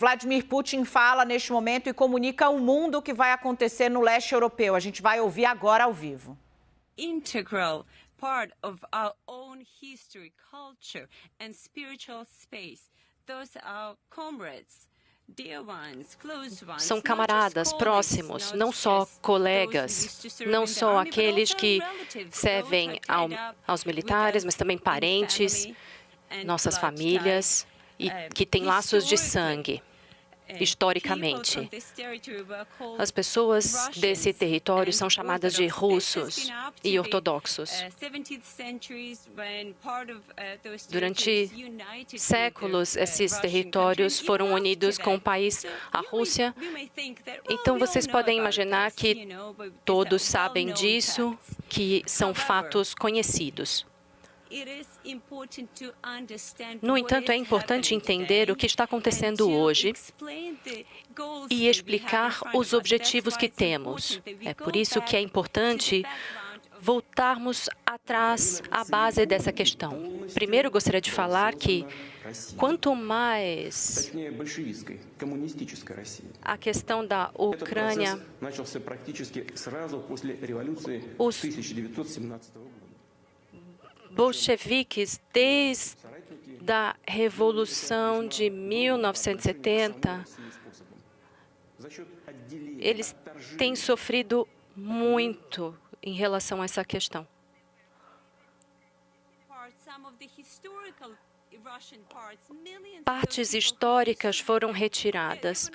Vladimir Putin fala neste momento e comunica ao mundo o que vai acontecer no leste europeu. A gente vai ouvir agora ao vivo. Integral part of our own history, culture and spiritual space. Those are comrades. São camaradas próximos, não só colegas, não só aqueles que servem aos militares, mas também parentes, nossas famílias, e que têm laços de sangue, historicamente. As pessoas desse território são chamadas de russos e ortodoxos. Durante séculos, esses territórios foram unidos com o país, a Rússia. Então, vocês podem imaginar que todos sabem disso, que são fatos conhecidos. No entanto, é importante entender o que está acontecendo hoje e explicar os objetivos que temos. É por isso que é importante voltarmos atrás à base dessa questão. Primeiro, gostaria de falar que quanto mais a questão da Ucrânia, os bolcheviques, desde a Revolução de 1970, eles têm sofrido muito em relação a essa questão. Partes históricas foram retiradas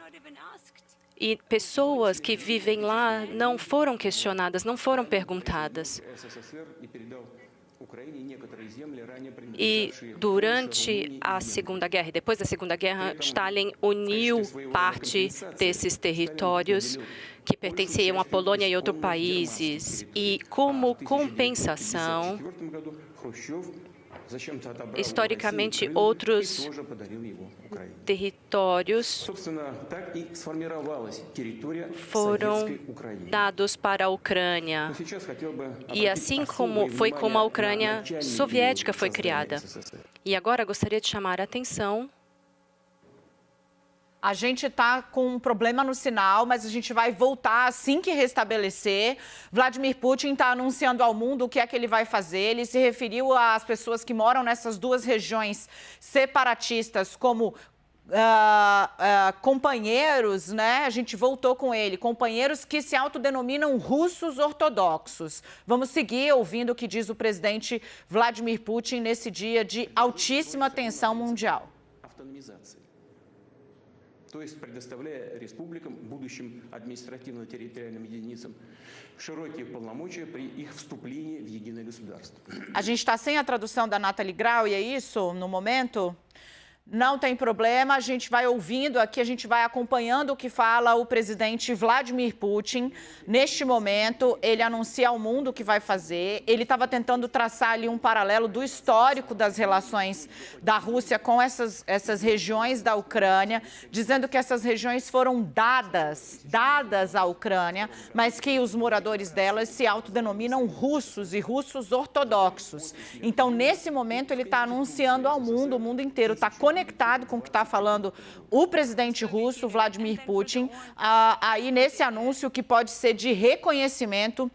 e pessoas que vivem lá não foram questionadas, não foram perguntadas. E durante a Segunda Guerra e depois da Segunda Guerra, Stalin uniu parte desses territórios que pertenciam à Polônia e outros países. E como compensação, historicamente, outros territórios foram dados para a Ucrânia. E assim como a Ucrânia soviética foi criada. E agora gostaria de chamar a atenção. A gente está com um problema no sinal, mas a gente vai voltar assim que restabelecer. Vladimir Putin está anunciando ao mundo o que é que ele vai fazer. Ele se referiu às pessoas que moram nessas duas regiões separatistas como companheiros, né? A gente voltou com ele, companheiros que se autodenominam russos ortodoxos. Vamos seguir ouvindo o que diz o presidente Vladimir Putin nesse dia de altíssima tensão mundial. То есть предоставляя республикам, будущим административно-территориальным единицам, широкие полномочия при их вступлении в единое государство. A gente está sem a tradução da Nathalie Grau, e é isso no momento? Não tem problema, a gente vai ouvindo aqui, a gente vai acompanhando o que fala o presidente Vladimir Putin. Neste momento, ele anuncia ao mundo o que vai fazer. Ele estava tentando traçar ali um paralelo do histórico das relações da Rússia com essas regiões da Ucrânia, dizendo que essas regiões foram dadas à Ucrânia, mas que os moradores delas se autodenominam russos e russos ortodoxos. Então, nesse momento, ele está anunciando ao mundo, o mundo inteiro está conectado com o que está falando o presidente russo, Vladimir Putin, aí nesse anúncio que pode ser de reconhecimento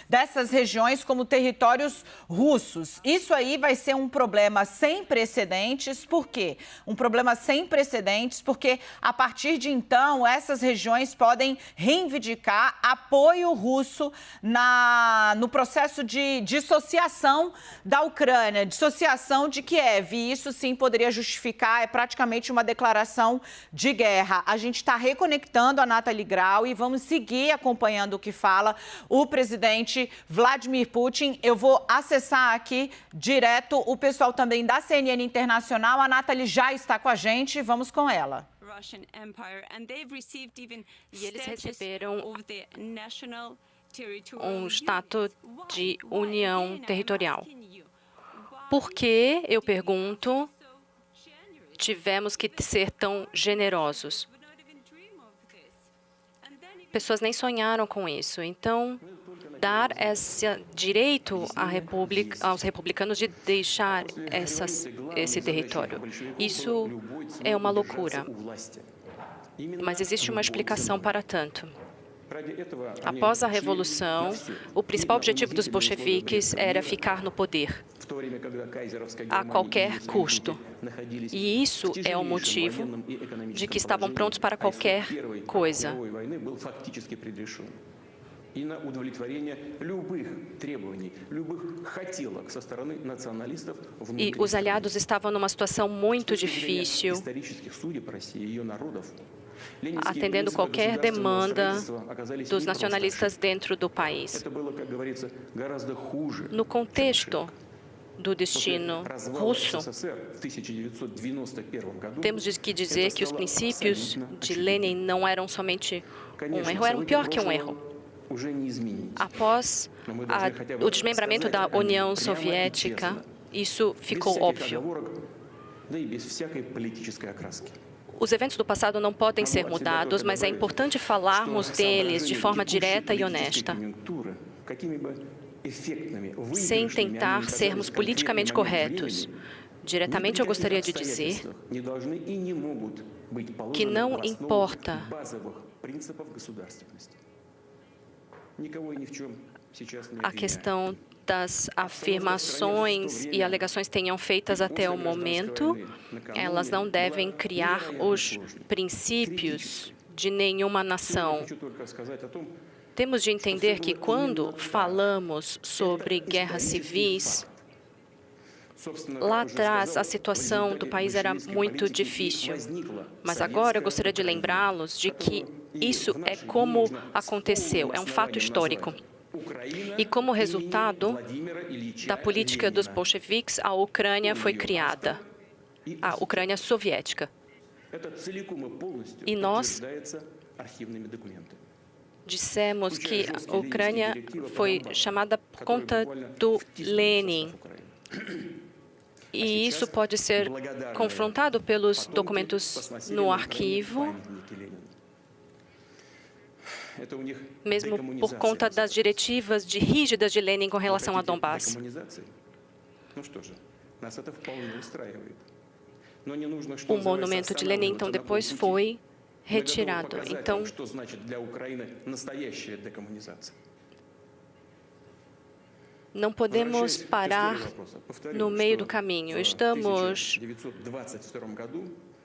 dessas regiões como territórios russos. Isso aí vai ser um problema sem precedentes. Por quê? Um problema sem precedentes porque, a partir de então, essas regiões podem reivindicar apoio russo no processo de dissociação da Ucrânia, dissociação de Kiev. E isso, sim, poderia justificar, é praticamente uma declaração de guerra. A gente está reconectando a Nathalie Grau e vamos seguir acompanhando o que fala o presidente Vladimir Putin. Eu vou acessar aqui direto o pessoal também da CNN Internacional. A Nathalie já está com a gente, vamos com ela. E eles receberam um status de união territorial. Por que, eu pergunto, tivemos que ser tão generosos? Pessoas nem sonharam com isso. Então, dar esse direito aos republicanos de deixar esse território. Isso é uma loucura. Mas existe uma explicação para tanto. Após a Revolução, o principal objetivo dos bolcheviques era ficar no poder a qualquer custo. E isso é o motivo de que estavam prontos para qualquer coisa. E os aliados estavam numa situação muito difícil, atendendo qualquer demanda dos nacionalistas dentro do país. No contexto do destino russo, temos que dizer que os princípios de Lenin não eram somente um erro, eram pior que um erro. Após o desmembramento da União Soviética, isso ficou óbvio. Os eventos do passado não podem ser mudados, mas é importante falarmos deles de forma direta e honesta, sem tentar sermos politicamente corretos. Diretamente, eu gostaria de dizer que não importa a questão das afirmações e alegações tenham feitas até o momento, elas não devem criar os princípios de nenhuma nação. Temos de entender que quando falamos sobre guerras civis, lá atrás a situação do país era muito difícil. Mas agora eu gostaria de lembrá-los de que isso é como aconteceu, é um fato histórico. E como resultado da política dos bolcheviques, a Ucrânia foi criada, a Ucrânia soviética. E nós dissemos que a Ucrânia foi chamada por conta do Lenin. E isso pode ser confrontado pelos documentos no arquivo, mesmo por conta das diretivas rígidas de Lenin com relação a Donbass. O monumento de Lenin, então, depois foi retirado. Então, não podemos parar no meio do caminho. Estamos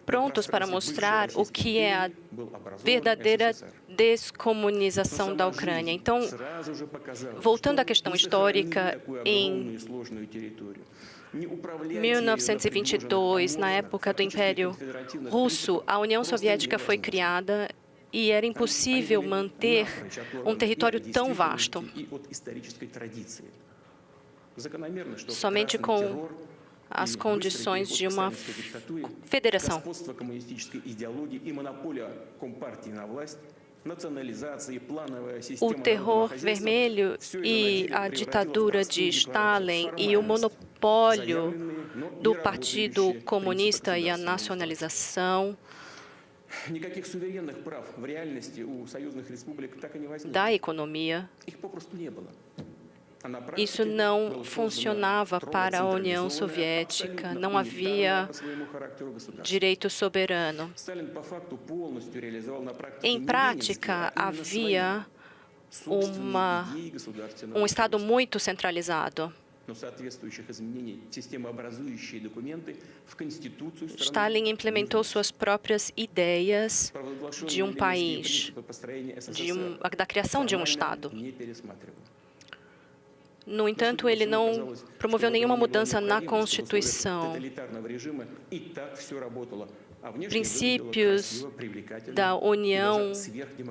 prontos para mostrar o que é a verdadeira descomunização da Ucrânia. Então, voltando à questão histórica, em 1922, na época do Império Russo, a União Soviética foi criada e era impossível manter um território tão vasto. Somente com as condições de uma federação. O terror vermelho e a ditadura de Stalin e o monopólio do Partido Comunista e a nacionalização da economia, isso não funcionava para a União Soviética, não havia direito soberano. Em prática, havia um Estado muito centralizado. Stalin implementou suas próprias ideias de um país, da criação de um Estado. No entanto, ele não promoveu nenhuma mudança na Constituição. Princípios da União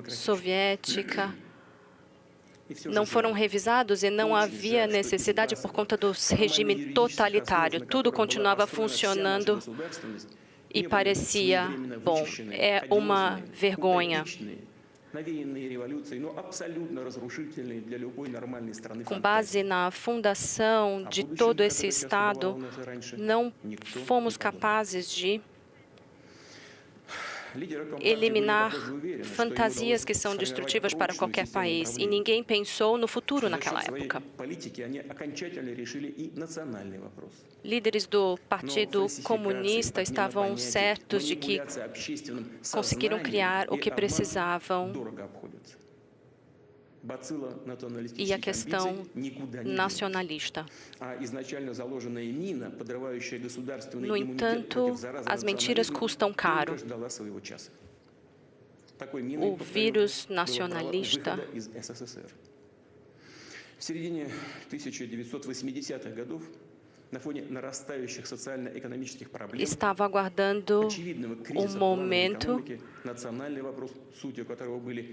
Soviética não foram revisados e não havia necessidade por conta do regime totalitário. Tudo continuava funcionando e parecia bom. É uma vergonha. Com base na fundação de todo esse Estado, não fomos capazes de eliminar fantasias que são destrutivas para qualquer país, e ninguém pensou no futuro naquela época. Líderes do Partido Comunista estavam certos de que conseguiram criar o que precisavam, e a questão nacionalista. No entanto, as mentiras custam caro. O vírus nacionalista estava aguardando um momento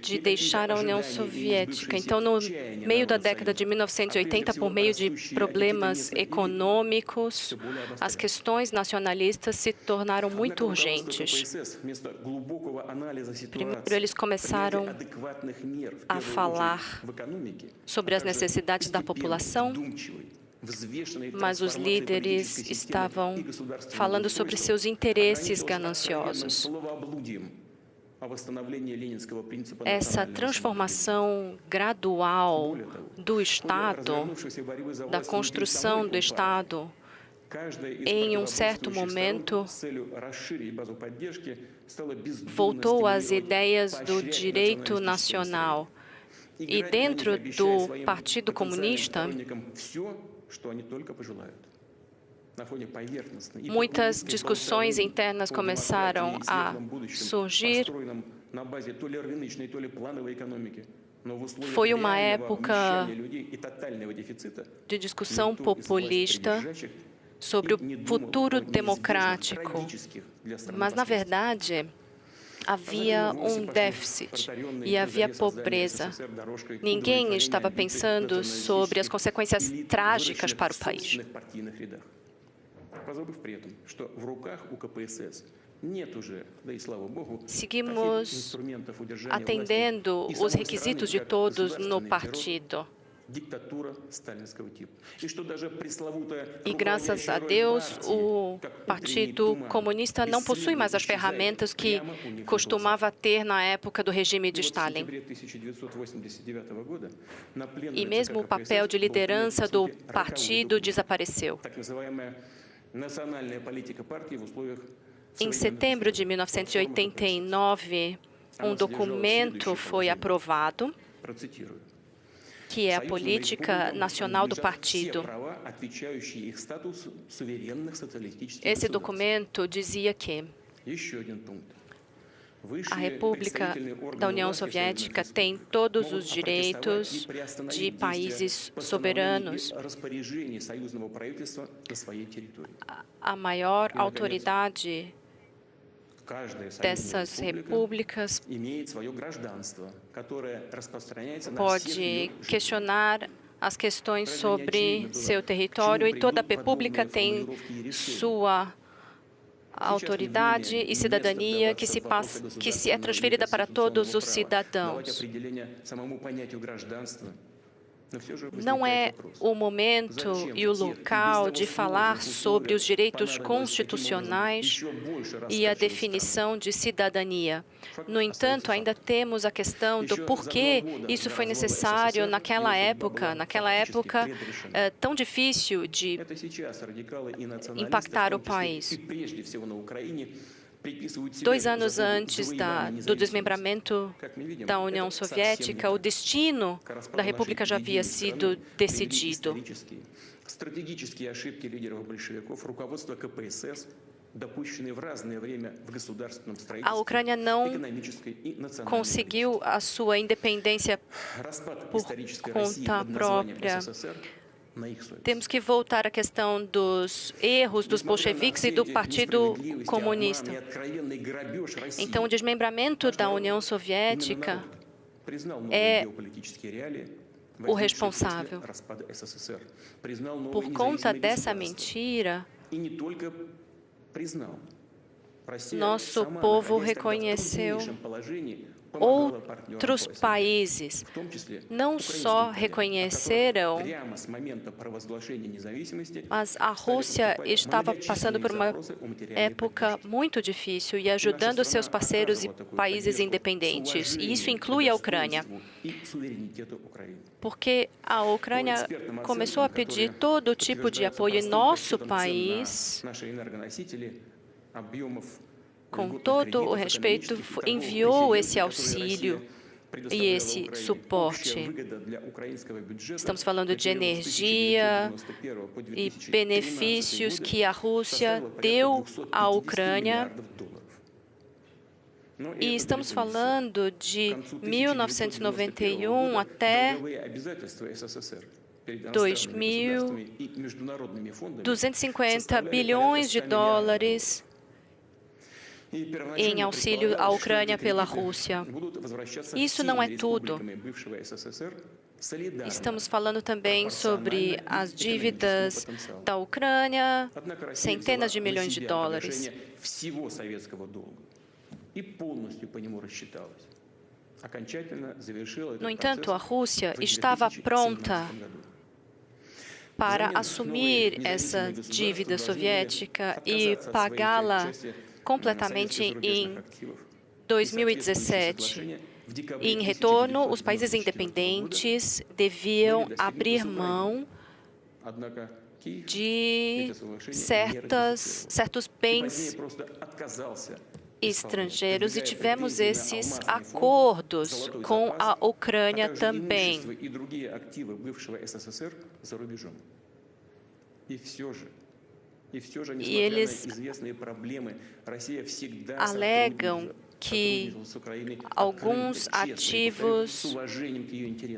de deixar a União Soviética. Então, no meio da década de 1980, por meio de problemas econômicos, as questões nacionalistas se tornaram muito urgentes. Primeiro, eles começaram a falar sobre as necessidades da população, mas os líderes estavam falando sobre seus interesses gananciosos. Essa transformação gradual do Estado, da construção do Estado, em um certo momento, voltou às ideias do direito nacional. E dentro do Partido Comunista, muitas discussões internas começaram a surgir. Foi uma época de discussão populista sobre o futuro democrático, mas, na verdade, havia um déficit e havia pobreza. Ninguém estava pensando sobre as consequências trágicas para o país. Seguimos atendendo os requisitos de todos no partido. E, graças a Deus, o Partido Comunista não possui mais as ferramentas que costumava ter na época do regime de Stalin. E mesmo o papel de liderança do partido desapareceu. Em setembro de 1989, um documento foi aprovado, que é a Política Nacional do Partido. Esse documento dizia que a República da União Soviética tem todos os direitos de países soberanos. A maior autoridade dessas repúblicas pode questionar as questões sobre seu território, e toda república tem sua autoridade e cidadania que é transferida para todos os cidadãos. Não é o momento e o local de falar sobre os direitos constitucionais e a definição de cidadania. No entanto, ainda temos a questão do porquê isso foi necessário naquela época tão difícil de impactar o país. 2 anos antes do desmembramento da União Soviética, o destino da República já havia sido decidido. A Ucrânia não conseguiu a sua independência por conta própria. Temos que voltar à questão dos erros dos bolcheviques e do Partido Comunista. Então, o desmembramento da União Soviética é o responsável. Por conta dessa mentira, nosso povo reconheceu outros países não só reconheceram, mas a Rússia estava passando por uma época muito difícil e ajudando seus parceiros e países independentes. E isso inclui a Ucrânia, porque a Ucrânia começou a pedir todo tipo de apoio. E nosso país, com todo o respeito, enviou esse auxílio e esse suporte. Estamos falando de energia e benefícios que a Rússia deu à Ucrânia. E estamos falando de 1991 até 2000, 250 bilhões de dólares em auxílio à Ucrânia pela Rússia. Isso não é tudo. Estamos falando também sobre as dívidas da Ucrânia, centenas de milhões de dólares. No entanto, a Rússia estava pronta para assumir essa dívida soviética e pagá-la completamente em 2017. E, em retorno, os países independentes deviam abrir mão de certos bens estrangeiros, e tivemos esses acordos com a Ucrânia também. E eles alegam que alguns ativos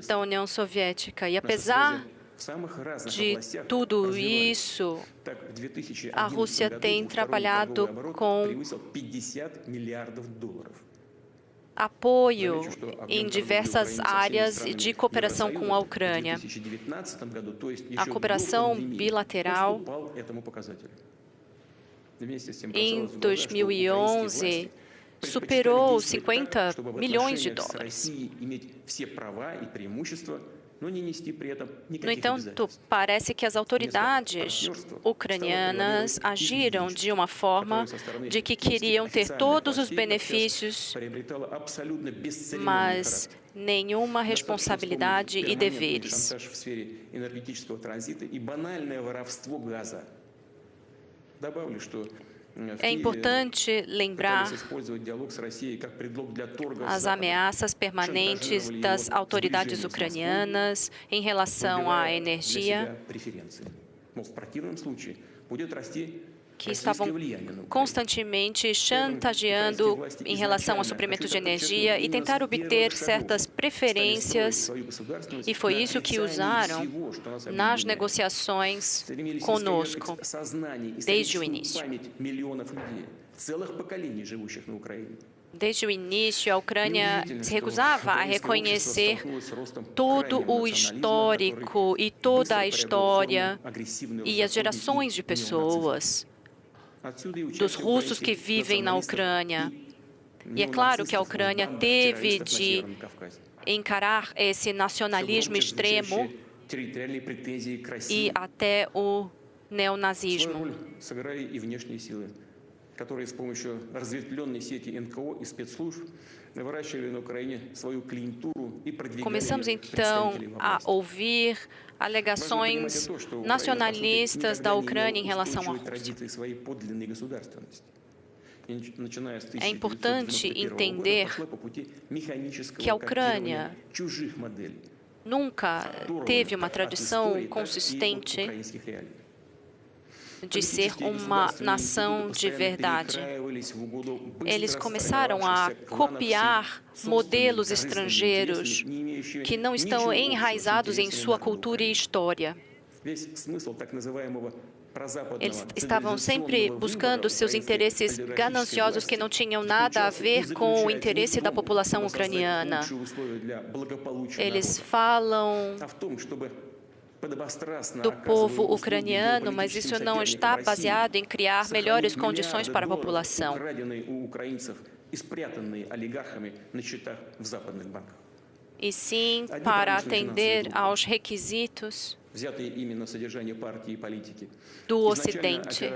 da União Soviética, e apesar de tudo isso, a Rússia tem trabalhado com apoio em diversas áreas de cooperação com a Ucrânia. A cooperação bilateral, em 2011, superou 50 milhões de dólares. No entanto, parece que as autoridades ucranianas agiram de uma forma de que queriam ter todos os benefícios, mas nenhuma responsabilidade e deveres. É importante lembrar as ameaças permanentes das autoridades ucranianas em relação à energia, que estavam constantemente chantageando em relação ao suprimento de energia e tentar obter certas preferências, e foi isso que usaram nas negociações conosco desde o início. Desde o início, a Ucrânia se recusava a reconhecer todo o histórico e toda a história e as gerações de pessoas dos russos que vivem na Ucrânia. E é claro que a Ucrânia teve de encarar esse nacionalismo extremo e até o neonazismo. Começamos então a ouvir alegações nacionalistas da Ucrânia em relação à Rússia. É importante entender que a Ucrânia nunca teve uma tradição consistente de ser uma nação de verdade. Eles começaram a copiar modelos estrangeiros que não estão enraizados em sua cultura e história. Eles estavam sempre buscando seus interesses gananciosos que não tinham nada a ver com o interesse da população ucraniana. Eles falam do povo ucraniano, mas isso não está baseado em criar melhores condições para a população. E sim para atender aos requisitos do Ocidente.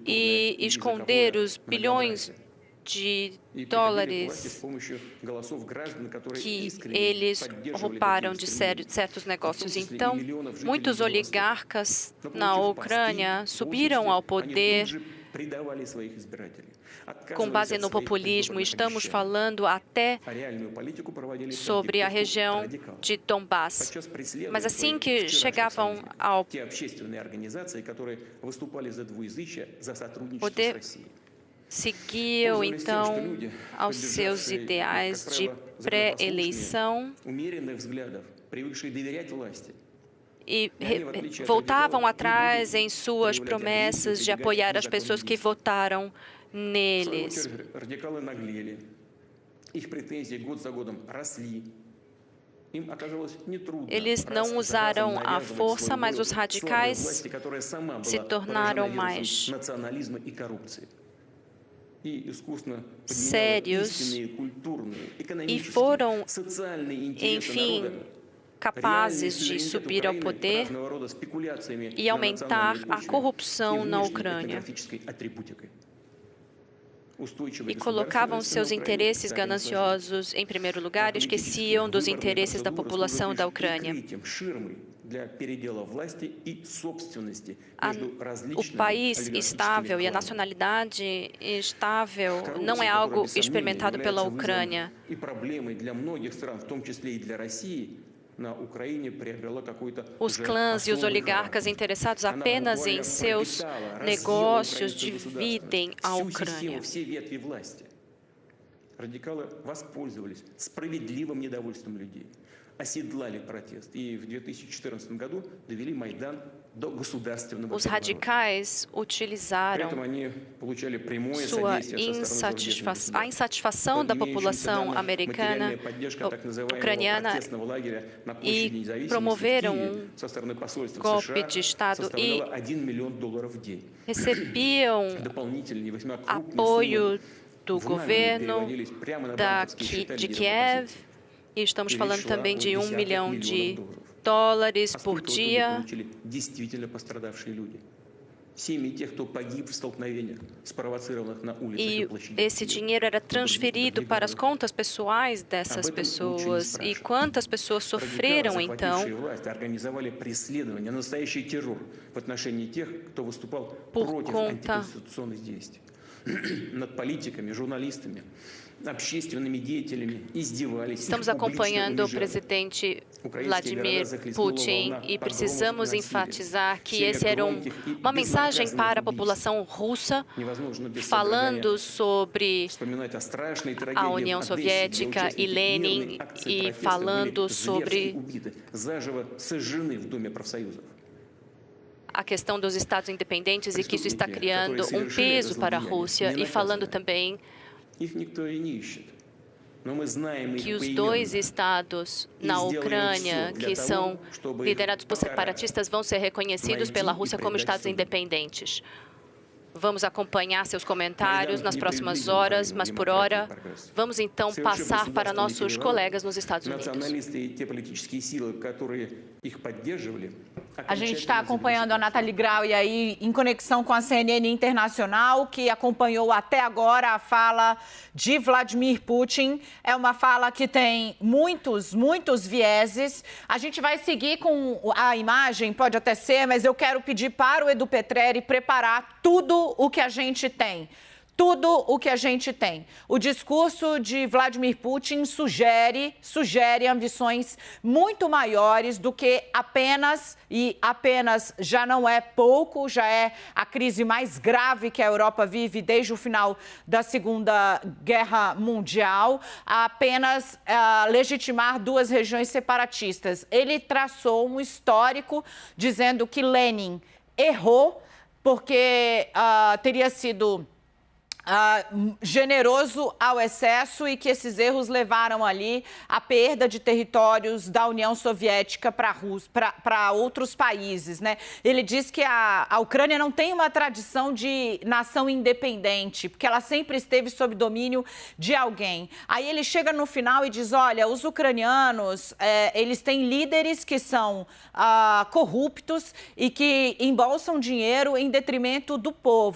E esconder os bilhões de dólares que eles roubaram de certos negócios. Então, muitos oligarcas na Ucrânia subiram ao poder com base no populismo. Estamos falando até sobre a região de Donbass. Mas assim que chegavam ao poder, seguiam então aos seus ideais de pré-eleição e voltavam atrás em suas promessas de apoiar as pessoas que votaram neles. Eles não usaram a força, mas os radicais se tornaram mais sérios e foram, enfim, capazes de subir ao poder e aumentar a corrupção na Ucrânia. E colocavam seus interesses gananciosos em primeiro lugar e esqueciam dos interesses da população da Ucrânia. O país estável e a nacionalidade estável não é algo experimentado pela Ucrânia. Os clãs e os oligarcas interessados apenas em seus negócios dividem a Ucrânia. Os radicais utilizaram a insatisfação da população americana, ucraniana, e promoveram um golpe de Estado e recebiam apoio do governo de Kiev. E estamos falando também de $1 milhão por dia. E esse dinheiro era transferido para as contas pessoais dessas pessoas. E quantas pessoas sofreram, então, por conta Estamos acompanhando o presidente Vladimir Putin e precisamos enfatizar que esse era uma mensagem para a população russa, falando sobre a União Soviética e Lenin e falando sobre a questão dos estados independentes e que isso está criando um peso para a Rússia e falando também que os dois estados na Ucrânia, que são liderados por separatistas, vão ser reconhecidos pela Rússia como estados independentes. Vamos acompanhar seus comentários nas próximas horas, mas por hora, vamos então passar para nossos colegas nos Estados Unidos. A gente está acompanhando a Nathalie Grau e aí em conexão com a CNN Internacional, que acompanhou até agora a fala de Vladimir Putin. É uma fala que tem muitos vieses. A gente vai seguir com a imagem, pode até ser, mas eu quero pedir para o Edu Petrelli preparar tudo o que a gente tem. Tudo o que a gente tem. O discurso de Vladimir Putin sugere ambições muito maiores do que apenas já não é pouco, já é a crise mais grave que a Europa vive desde o final da Segunda Guerra Mundial, apenas legitimar duas regiões separatistas. Ele traçou um histórico dizendo que Lenin errou porque teria sido generoso ao excesso e que esses erros levaram ali à perda de territórios da União Soviética para outros países, né? Ele diz que a Ucrânia não tem uma tradição de nação independente, porque ela sempre esteve sob domínio de alguém. Aí ele chega no final e diz, olha, os ucranianos, eles têm líderes que são corruptos e que embolsam dinheiro em detrimento do povo.